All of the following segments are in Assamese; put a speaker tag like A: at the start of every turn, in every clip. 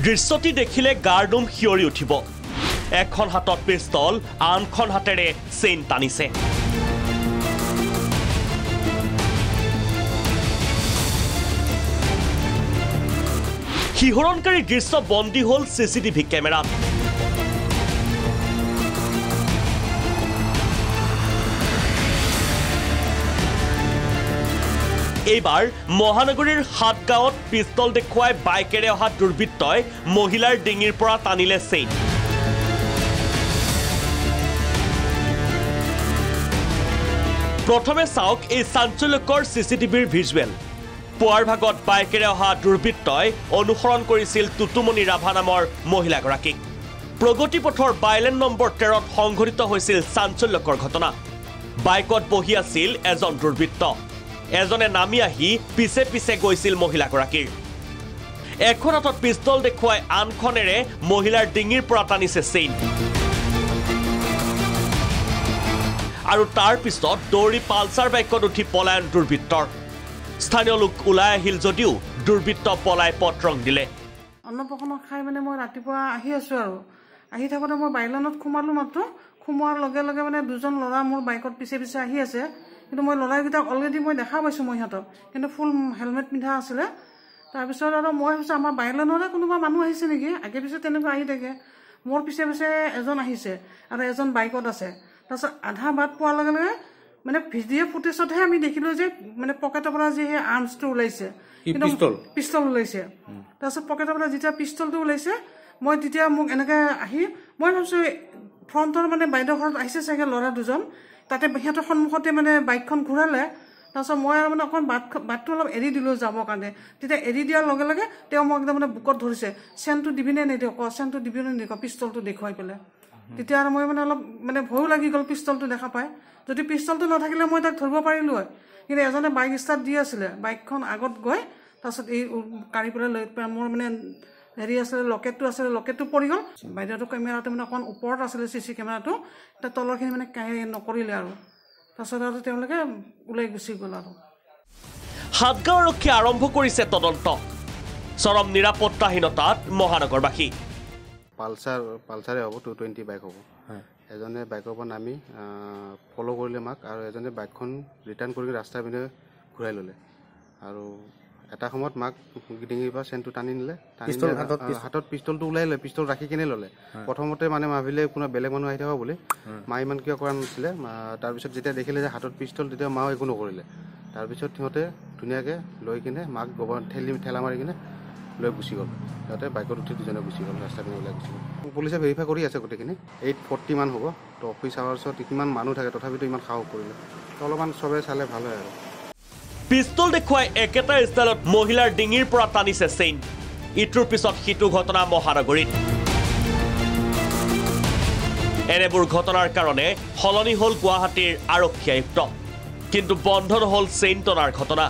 A: দৃশ্যটি দেখিলে গাৰ্ডুম শিয়ৰি উঠিব এখন হাতত পিস্তল আনখন হাতেৰে চেইন টানিছে শিহৰণকাৰী দৃশ্য বন্দী হ'ল চিচিটিভি কেমেৰাত এইবাৰ মহানগৰীৰ হাটগাঁৱত পিস্তল দেখুৱাই বাইকেৰে অহা দুৰ্বৃত্তই মহিলাৰ ডিঙিৰ পৰা টানিলে চেইন প্ৰথমে চাওক এই চাঞ্চল্যকৰ চিচিটিভিৰ ভিজুৱেল পুৱাৰ ভাগত বাইকেৰে অহা দুৰ্বৃত্তই অনুসৰণ কৰিছিল টুটুমণি ৰাভা নামৰ মহিলাগৰাকীক প্ৰগতি পথৰ বাইলেন নম্বৰ 13ত সংঘটিত হৈছিল চাঞ্চল্যকৰ ঘটনা বাইকত বহি আছিল এজন দুৰ্বৃত্ত এজনে নামি আহি পিছে পিছে গৈছিল মহিলাগৰাকীৰ এখন হাতত পিস্তল দেখুৱাই আনখনেৰে মহিলাৰ ডিঙিৰ পৰা টানিছে চেইন আৰু তাৰ পিছত দৌৰি পালচাৰ বাইকত উঠি পলায়ন দুৰ্বৃত্তৰ স্থানীয় লোক ওলাই আহিল যদিও দুৰ্বৃত্ত পলাই পত্ৰং দিলে
B: অন্নপ্ৰসন্ন খাই মানে মই ৰাতিপুৱা আহি আছো আৰু আহি থাকোতে মই বাইলনত খুমালো মাত্ৰ খুমোৱাৰ লগে লগে মানে দুজন ল'ৰা মোৰ বাইকত পিছে পিছে আহি আছে কিন্তু মই ল'ৰাকেইটাক অলৰেডি মই দেখা পাইছোঁ মই সিহঁতক কিন্তু ফুল হেলমেট পিন্ধা আছিলে তাৰপিছত আৰু মই ভাবিছোঁ আমাৰ বাইলনৰে কোনোবা মানুহ আহিছে নেকি আগে পিছে তেনেকুৱা আহি থাকে মোৰ পিছে পিছে এজন আহিছে আৰু এজন বাইকত আছে তাৰপিছত আধা বাট পোৱাৰ লগে লগে মানে ভিডিঅ' ফুটেজতহে আমি দেখিলোঁ যে মানে পকেটৰ পৰা যে সেই আৰ্মছটো ওলাইছে পিষ্টল ওলাইছে তাৰপিছত পকেটৰ পৰা যেতিয়া পিষ্টলটো ওলাইছে মই তেতিয়া মোক এনেকৈ আহি মই ভাবিছোঁ ফ্ৰণ্টৰ মানে বাইদেউ ঘৰত আহিছে চাগে ল'ৰা দুজন তাতে সিহঁতৰ সন্মুখতে মানে বাইকখন ঘূৰালে তাৰপিছত মই আৰু মানে অকণ বাটটো অলপ এৰি দিলোঁ যাবৰ কাৰণে তেতিয়া এৰি দিয়াৰ লগে লগে তেওঁ মোক একদম মানে বুকত ধৰিছে চেনটো দিবিনে নিদিওঁ ক চেনটো দিবিনে নিদিওঁ পিষ্টলটো দেখুৱাই পেলাই তেতিয়া আৰু মই মানে অলপ মানে ভয়ো লাগি গ'ল পিষ্টলটো দেখা পাই যদি পিষ্টলটো নাথাকিলে মই তাক ধৰিব পাৰিলোঁ হয় কিন্তু এজনে বাইক ষ্টাৰ্ট দি আছিলে বাইকখন আগত গৈ তাৰপিছত এই কাঢ়ি পেলাই লৈ মোৰ মানে হেৰি আছিলে লকেটটো পৰি গ'ল বাইদেউটো কেমেৰাটো মানে অকণ ওপৰত আছিলে চিচি কেমেৰাটো এতিয়া তলৰখিনি মানে নকৰিলে আৰু তাৰপিছত আৰু তেওঁলোকে ওলাই গুচি গ'ল আৰু
A: হাটগাঁও আৰক্ষীয়ে আৰম্ভ কৰিছে তদন্ত চৰম নিৰাপত্তাহীনতাত মহানগৰবাসী
C: পালচাৰে হ'ব 220 বাইক হ'ব এজনে বাইকৰ পৰা নামি ফ'ল' কৰিলে মাক আৰু এজনে বাইকখন ৰিটাৰ্ণ কৰি ৰাস্তাৰ পিনে ঘূৰাই ল'লে আৰু এটা সময়ত মাক ডিঙিৰ পৰা চেনটো টানি নিলে হাতত পিষ্টলটো ওলাই ল'লে পিষ্টল ৰাখি কিনে ল'লে প্ৰথমতে মানে ভাবিলে কোনো বেলেগ মানুহ আহি থকা বুলি মা ইমান কিয় কৰা নাছিলে তাৰপিছত যেতিয়া দেখিলে যে হাতত পিষ্টল তেতিয়া মাও একো নকৰিলে তাৰপিছত সিহঁতে ধুনীয়াকৈ লৈ কিনে মাক ঠেলা মাৰি কিনে লৈ গুচি গ'ল সিহঁতে বাইকত উঠি দুজনে গুচি গ'ল ৰাস্তা পিনে ওলাই গুচি গ'ল পুলিচে ভেৰিফাই কৰি আছে গোটেইখিনি 840 মান হ'ব তো অফিচ আৱাৰ্ছত কিমান মানুহ থাকে তথাপিতো ইমান সাহস কৰিলে অলপমান চবে চালে ভাল হয় আৰু
A: পিস্তল দেখুৱাই একেটা ষ্টাইলত মহিলাৰ ডিঙিৰ পৰা টানিছে চেইন ইটোৰ পিছত সিটো ঘটনা মহানগৰীত এনেবোৰ ঘটনাৰ কাৰণে সলনি হ'ল গুৱাহাটীৰ আৰক্ষী আয়ুক্ত কিন্তু বন্ধ নহ'ল চেইন টনাৰ ঘটনা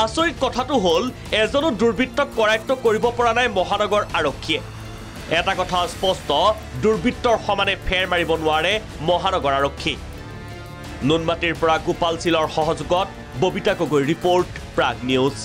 A: আচৰিত কথাটো হ'ল এজনো দুৰ্বৃত্তক কৰায়ত্ব কৰিব পৰা নাই মহানগৰ আৰক্ষীয়ে এটা কথা স্পষ্ট দুৰ্বৃত্তৰ সমানে ফেৰ মাৰিব নোৱাৰে মহানগৰ আৰক্ষী নুনমাটিৰ পৰা গোপাল চিলৰ সহযোগত ববিতা গগৈ ৰিপৰ্ট প্ৰাগ নিউজ